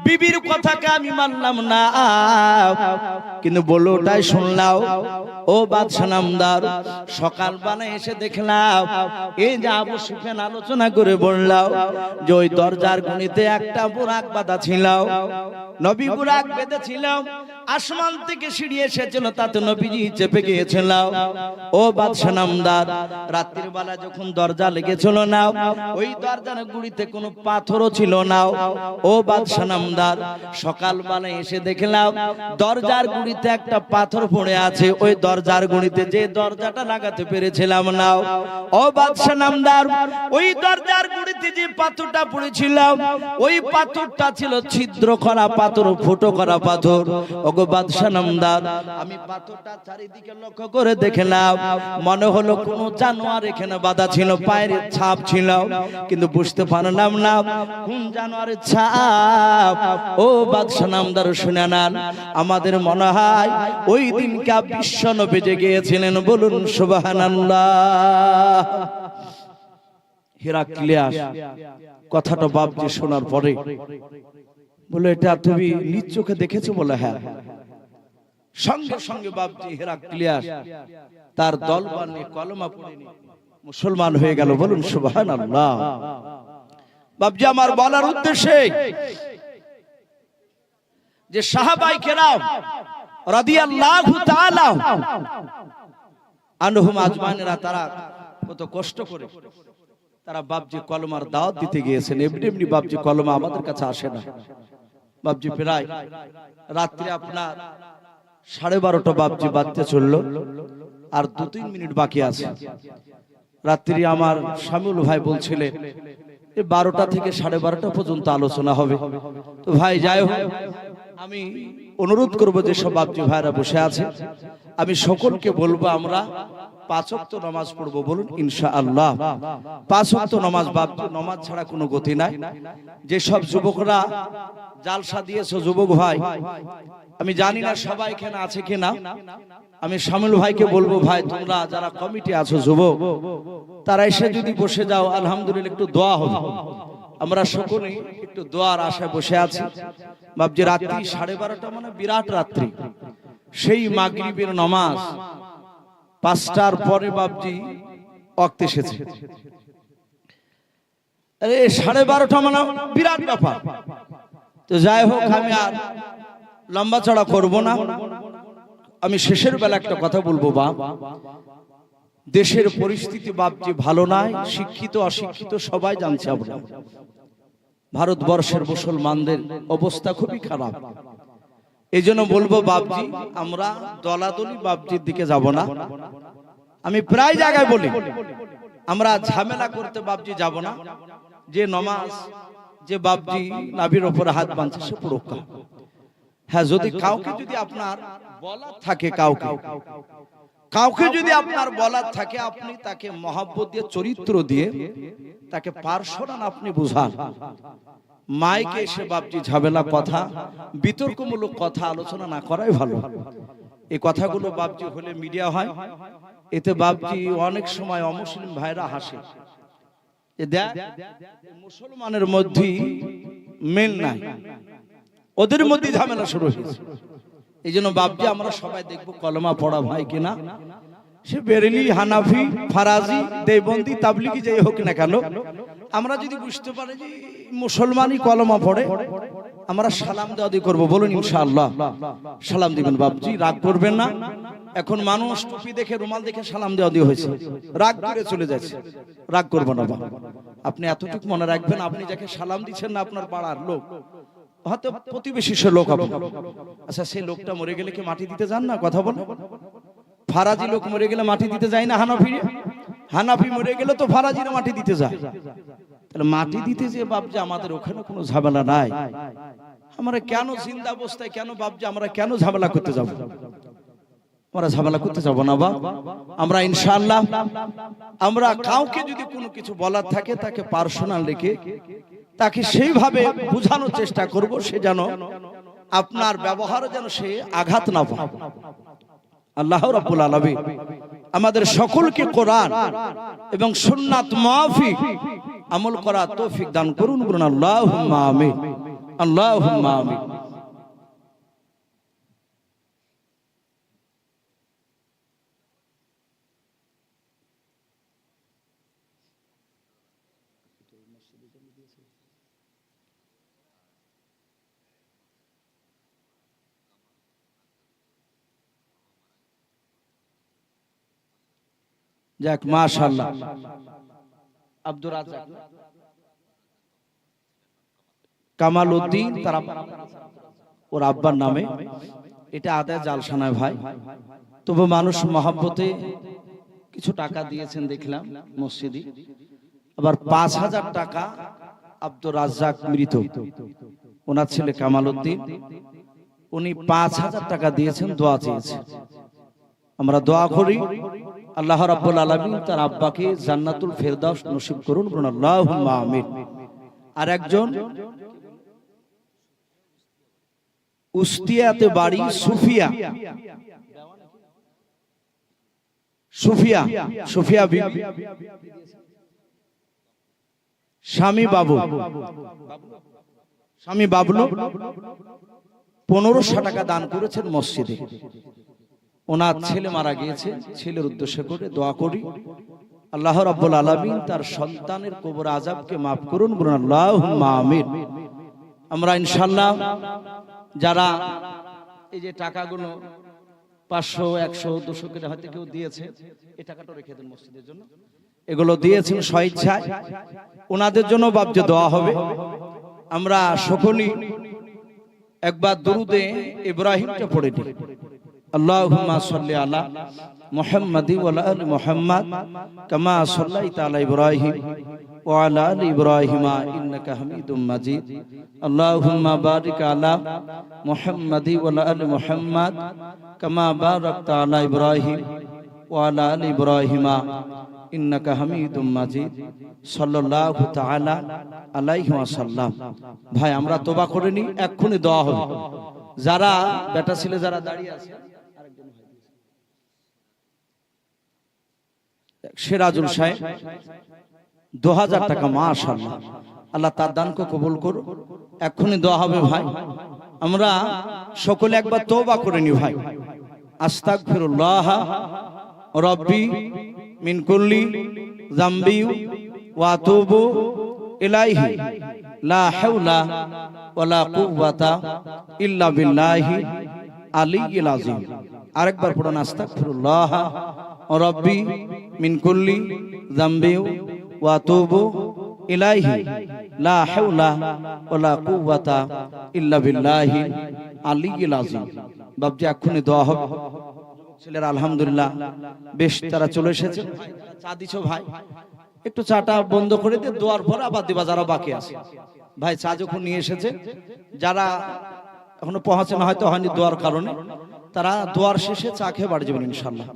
Speaker 1: বিবির কথাকে আমি মানলাম না, কিন্তু বলো ওটাই শুনলাম। ও বাদশা নামদার, সকালবেলা এসে দেখলাম এই যে আবু সুফিয়ান আলোচনা করে বললাম যে ওই দরজার গণিতে একটা বুরাক বাঁধা ছিল, নবী বুরাক বেঁধেছিল, আসমান থেকে সিঁড়ি এসেছিল, তাতে নবীজি চেপে গিয়েছিল। ও বাদশা নামদার, রাত্রির বেলা যখন দরজা লেগেছিল না, ওই দরজার গুড়িতে কোনো পাথরও ছিল না। ও বাদশা নামদার, সকালবেলা এসে দেখলাম দরজার গুড়িতে একটা পাথর পড়ে আছে, ওই দরজার গুড়িতে যে দরজাটা লাগাতে পেরেছিলাম না। ও বাদশা নামদার, ওই দরজার গুড়িতে যে পাথরটা পড়েছিল, ওই পাথরটা ছিল ছিদ্র করা পাথর, ফুটো করা পাথর। ওগো বাদশা নামদার, আমি পাথরটা চারিদিকে লক্ষ্য করে দেখলাম, মনে হলো কোন জানোয়ার এখানে বাঁধা ছিল, পায়ের ছাপ ছিল, কিন্তু বুঝতে পারলাম না কোন জানোয়ারের ছাপ। ও বাদশা নামদার, শুনে নেন, আমাদের মনে হয় ওই দিনকে বিশ্ব নবী জেগে গিয়েছিলেন। বলুন সুবহানাল্লাহ। হেরাক্লিয়াস কথাটা বাপজি শোনার পরে বলে, এটা তুমি নিজ চোখে দেখেছো? বলে হ্যাঁ। সঙ্গে সঙ্গে বাপজি হেরাক্লিয়াস তার দলবল নিয়ে কলমা পড়ে মুসলমান হয়ে গেল। বলুন সুবহানাল্লাহ। বাপজি আমার বলার উদ্দেশ্যে যে সাহাবায়ে কেরাম রাদিয়াল্লাহু তাআলা আনহুম আজমাইনরা, তারা কত কষ্ট করে তারা বাপজি কলমার দাওয়াত দিতে গিয়েছেন। এমনি এমনি বাপজি কলমা আমাদের কাছে আসে না। বাপজি প্রায় রাত্রে আপনার 12:30 বাপজি বাজতে চললো, আর 2-3 মিনিট বাকি আছে। রাত্রি আমার শামিউল ভাই বলছিলেন 12টা থেকে 12:30 পর্যন্ত আলোচনা হবে। তো ভাই যাই হোক, আমি অনুরোধ করব যে সব বাপজি ভাইরা বসে আছে, আমি সকলকে বলবো আমরা 5 ওয়াক্ত নামাজ পড়বো। বলুন ইনশাআল্লাহ। 5 ওয়াক্ত নামাজ, বাপজি নামাজ ছাড়া কোনো গতি নাই। যে সব যুবকরা জালসা দিয়েছো যুবক ভাই, আমি জানি না সবাই এখানে আছে কিনা, আমি শামিউল ভাইকে বলবো, ভাই তোমরা যারা কমিটি আছো যুবক, তারা এসে যদি বসে যাও, আলহামদুলিল্লাহ একটু দোয়া হবে। আমরা সকলেই একটু দোয়ার আশায় বসে আছি। বাপজি রাত্রি 12:30 মানে বিরাট রাত্রি, সেই মাগরিবের নামাজ 5টার পরে বাপজি ওয়াক্ত এসেছে। আরে 12:30 মানে বিরাট ব্যাপার। তো যাই হোক, আমি আর লম্বা চড়া করব না। আমি শেষের বেলা একটা কথা বলবো। বাপ, দেশের পরিস্থিতি বাপজি ভালো নাই, শিক্ষিত অশিক্ষিত সবাই জানছে। আমরা ভারতবর্ষের মুসলমানদের অবস্থা খুবই খারাপ। এই জন্য বলবো বাপজি, আমরা দলাদলি বাপজির দিকে যাব না। আমি প্রায় জায়গায় বলি, আমরা ঝামেলা করতে বাপজি যাব না। যে নমাজ, যে বাপজি নাভির উপরে হাত বাঁধছে সে পুরোক্কা। হ্যাঁ, যদি কাউকে যদি আপনার বলার থাকে, কাউকে যদি আপনার বলার থাকে, আপনি তাকে মহব্বত দিয়ে, চরিত্র দিয়ে তাকে পার্সোনাল আপনি বুঝান। মাইকে এসে বাপজি ঝামেলা কথা, বিতর্কমূলক কথা আলোচনা না করাই ভালো। এই কথাগুলো বাপজি হলে মিডিয়া হয়, এতে বাপজি অনেক সময় অমুসলিম ভাইরা হাসে। দেখ মুসলমানের মধ্যে মিল নাই, ওদের মধ্যে ঝামেলা শুরু হয়েছে। এই জন্য বাপজি আমরা সবাই দেখবো কলমা পড়া ভাই কিনা, সে বেরেলি, হানাফি, ফারাজি, দেওবন্দি, তাবলিগি যাই হোক না কেন, আমরা যদি বুঝতে পারি যে মুসলমানই কলমা পড়ে, আমরা সালাম দেওয়া দিয়ে করবো। বলুন ইনশাআল্লাহ সালাম দিবেন বাপজি, রাগ করবেন না। এখন মানুষ টুপি দেখে, রুমাল দেখে সালাম দেওয়া দিয়ে হয়েছে, রাগ করে চলে যাচ্ছে। রাগ করবো না বাবা, আপনি এতটুকু মনে রাখবেন, আপনি যাকে সালাম দিচ্ছেন না আপনার পাড়ার লোক, হয়তো প্রতিবেশী সে লোক হবে। আচ্ছা, সেই লোকটা মরে গেলে কি মাটি দিতে যান না? কথা বল। ফারাজি লোক মরে গেলে মাটি দিতে যায় না? হানাফি, হানাফি মরে গেলে তো ফারাজিরা মাটি দিতে যায়। তাহলে মাটি দিতে যে বাপজি আমাদের ওখানে কোনো ঝামেলা নাই। আমরা কেন জিন্দা অবস্থায়, কেন বাপজি আমরা কেন ঝামেলা করতে যাব? আমরা ঝামেলা করতে যাব না বাপ। আমরা ইনশাআল্লাহ আমরা কাউকে যদি কোনো কিছু বলার থাকে তাকে পার্সোনাল রেখে তাকে সেইভাবে বোঝানোর চেষ্টা করব, সে যেন আপনার ব্যবহারে যেন সে আঘাত না পায়। আল্লাহ রাব্বুল আলামিন আমাদের সকলকে কোরআন এবং সুন্নাত মাফিক আমল করার তৌফিক দান করুন। বলুন আল্লাহুম্মা আমিন, আল্লাহুম্মা আমিন। যাক মাশাআল্লাহ, আব্দুর রাজ্জাক, কামাল উদ্দিন তার ওর আব্বার নামে, এটা আদায় জালসানায় ভাই। তবু মানুষ মহব্বতে কিছু টাকা দিয়েছেন দেখলাম মসজিদে। আবার ৫,০০০ টাকা আব্দুর রাজ্জাক মৃত, ওনার ছেলে কামাল উদ্দিন, উনি ৫,০০০ টাকা দিয়েছেন, দোয়া চেয়েছেন। আমরা দোয়া করি আল্লাহ রাব্বুল আলামিন তার আব্বাকে জান্নাতুল ফেরদাউস নসিব করুন। বলুন আল্লাহুম্মা আমিন। আর একজন উস্তিয়াতে বাড়ি, সুফিয়া, সুফিয়া, সুফিয়া বিবি, স্বামী বাবু, স্বামী বাবলু ১৫০০ টাকা দান করেছেন মসজিদে। ওনার ছেলে মারা গিয়েছে, ছেলের উদ্দেশ্য করে দোয়া করি আল্লাহ রাব্বুল আলামিন তার সন্তানের কবর আযাবকে মাফ করুন। বলুন আল্লাহুম্মা আমিন। আমরা ইনশাআল্লাহ যারা এই যে টাকাগুলো ৫০০, ১০০, ২০০ করে হয়তো কেউ দিয়েছে, এই টাকাটা রেখে দেন মসজিদের জন্য, এগুলো দিয়েছেন স্বইচ্ছায়, ওনাদের জন্য বাপজি দোয়া হবে। আমরা সকলেই একবার দুরুদে ইব্রাহিমটা পড়ে নিই। আল্লাহুম্মা সাল্লি আলা মুহাম্মাদি ওয়া আলা আলি মুহাম্মাদ কামা সাল্লাইতা আলা ইব্রাহিম ওয়া আলা আলি ইব্রাহিম ইন্নাকা হামিদুম মাজিদ। আল্লাহুম্মা বারিক আলা মুহাম্মাদি ওয়া আলা আলি মুহাম্মাদ কামা বারাকতা আলা ইব্রাহিম ওয়া আলা আলি ইব্রাহিম ইন্নাকা হামিদুম মাজিদ। সাল্লাল্লাহু তাআলা আলাইহি ওয়াসাল্লাম। ভাই আমরা তওবা করে নি, এক্ষুনি দোয়া হবে। যারা বেটা ছেলে যারা দাঁড়িয়ে আছে, সিরাজুল সাহেব ২০০০ টাকা, মাশাআল্লাহ, আল্লাহ তার দানকে কবুল করুন। এক্ষুনি দোয়া হবে ভাই। আমরা সকলে একবার তওবা করে নি ভাই। আস্তাগফিরুল্লাহ রাব্বি মিন কুল্লি যামবি ওয়া আতুবু ইলাইহি লা হাওলা ওয়ালা কুওয়াতা ইল্লা বিল্লাহি আলিয়্যিল আযীম। আরেকবার পড়ুন আস্তাগফিরুল্লাহ রাব্বি মিন কুল্লি যামবি ওয়া আতুবু ইলাইহি লা হাওলা ওয়ালা কুওয়াতা ইল্লা বিল্লাহি আলিয়্যিল আযীম। বাপজি এক্ষুনি দোয়া হবে। ছেলেরা আলহামদুলিল্লাহ বেশ তারা চলে এসেছে। চা দিছো ভাই, একটু চাটা বন্ধ করে দিয়ে দোয়ার পরে আবার দিবা যারা বাকি আছে। ভাই চা যখন নিয়ে এসেছে, যারা এখনো পৌঁছে না হয়তো হয়নি দোয়ার কারণে, তারা দোয়ার শেষে চা খেয়ে বাড়ি যাবেন ইনশাআল্লাহ।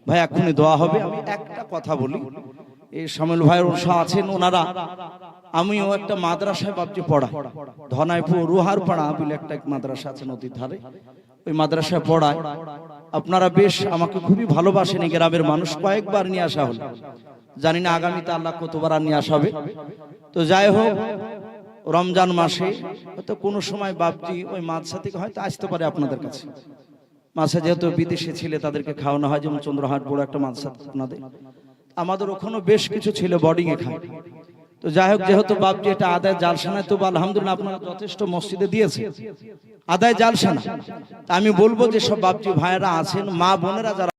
Speaker 1: ভাই এক্ষুনি দোয়া হবে। আমি একটা কথা বলি, এই শামিল ভাইয়ের উৎসাহ আছেন ওনারা, আমিও একটা মাদ্রাসায় বাপজি পড়া, ধনাইপুর রুহারপাড়া বলে একটা মাদ্রাসা আছে নদীর ধারে, ওই মাদ্রাসায় পড়ায়। আপনারা বেশ আমাকে খুবই ভালোবাসেন, এই গ্রামের মানুষ। কয়েকবার নিয়ে আসা হলো, জানি না আগামীতে আল্লাহ কতবার নিয়ে আসা হবে। তো যাই হোক, রমজান মাসে হয়তো কোনো সময় বাপজি ওই মাদ্রাসা থেকে হয়তো আসতে পারে আপনাদের কাছে। মাদ্রাসা যেহেতু বিদেশে ছিলে তাদেরকে খাওয়ানো হয়, যেমন চন্দ্রহাট বড় একটা মাদ্রাসা আপনাদের, আমাদের ওখানেও বেশ কিছু ছিল বোর্ডিং এ খায়। তো যাই হোক, যেহেতু বাপজি এটা আদায় জালসানায়, তো আলহামদুলিল্লাহ আপনারা যথেষ্ট মসজিদে দিয়েছে আদায় জালসানা। তা আমি বলবো যে সব বাপজি ভাইয়েরা আছেন, মা বোনেরা যারা